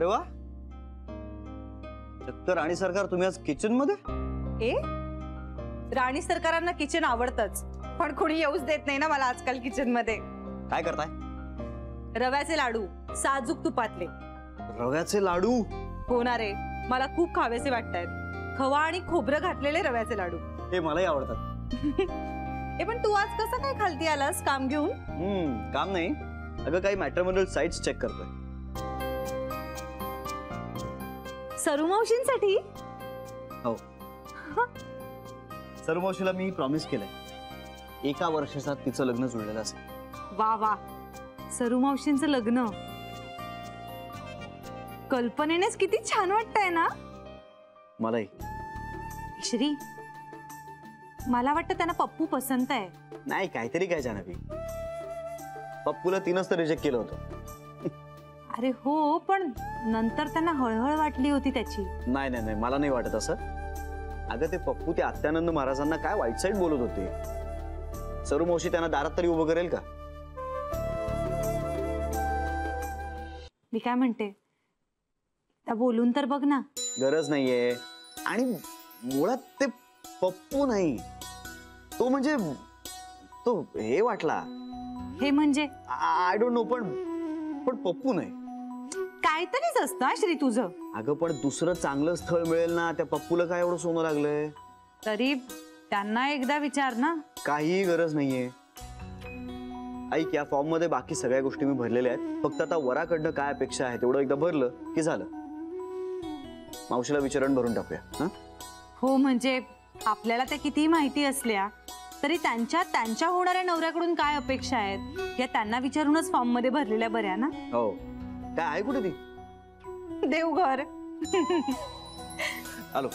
अरे वा, चक्क राणी सरकार तुम्ही आज किचन मध्ये? राणी सरकारांना किचन आवडतच, पण कोणी येऊच देत नाही ना मला आजकाल किचन मध्ये. काय करताय? रव्याचे लाडू, साजूक तुपातले. रव्याचे लाडू? हो ना रे, मला खूप खावेसे वाटतायत. खवा आणि खोबरं घातलेले रव्याचे लाडू. हे मलाही आवडतात. पण तू आज कसं काय खालती आलास काम घेऊन? काम नाही अगं, काही मॅट्रिमोनियल साइट्स चेक करतोय. सरू मावशींसाठी? हो. सरू मावशीला मी प्रॉमिस केलंय 1 वर्षाचा तिचं लग्न जुळलेलं असेल. वा वा, सरू मावशींचं लग्न कल्पनेनेच किती छान वाटतंय ना. मलाही. श्री, मला वाटतं त्यांना पप्पू पसंत आहे. नाही, काहीतरी काय जाणवी, पप्पूला 3च तर रिजेक्ट केलं होतं. अरे हो, पण नंतर त्यांना हळहळ वाटली होती त्याची. नाही नाही नाही, मला नाही वाटत असं. अगं ते पप्पू ते आत्यानंद महाराजांना काय वाईट साईड बोलत होते. सरू मावशी त्यांना दारात तरी उभं करेल का? मी काय म्हणते, त्या बोलून तर बघ ना. गरज नाहीये. आणि मुळात ते पप्पू नाही, तो म्हणजे तो हे वाटला. हे म्हणजे आय डोंट नो, पण पप्पू नाही. काहीतरीच असतं श्री तुझं. अगं पण दुसरं चांगलं स्थळ मिळेल ना, त्या पप्पूला काय एवढं सोनं लागलंय? तरी त्यांना एकदा विचार ना. काही गरज नाहीये. ऐक, या फॉर्म मध्ये बाकी सगळ्या गोष्टी मी भरलेल्या आहेत. फक्त आता वराकडनं काय अपेक्षा आहे तेवढं एकदा भरलं की झालं. मावशीला विचारण भरून टाकूया. हो, म्हणजे आपल्याला त्या कितीही माहिती असल्या तरी त्यांच्या होणाऱ्या नवऱ्याकडून काय अपेक्षा आहेत या त्यांना विचारूनच फॉर्म मध्ये भरलेल्या बऱ्या ना. हो. काय आहे कुठे ती? देवघर. आलो.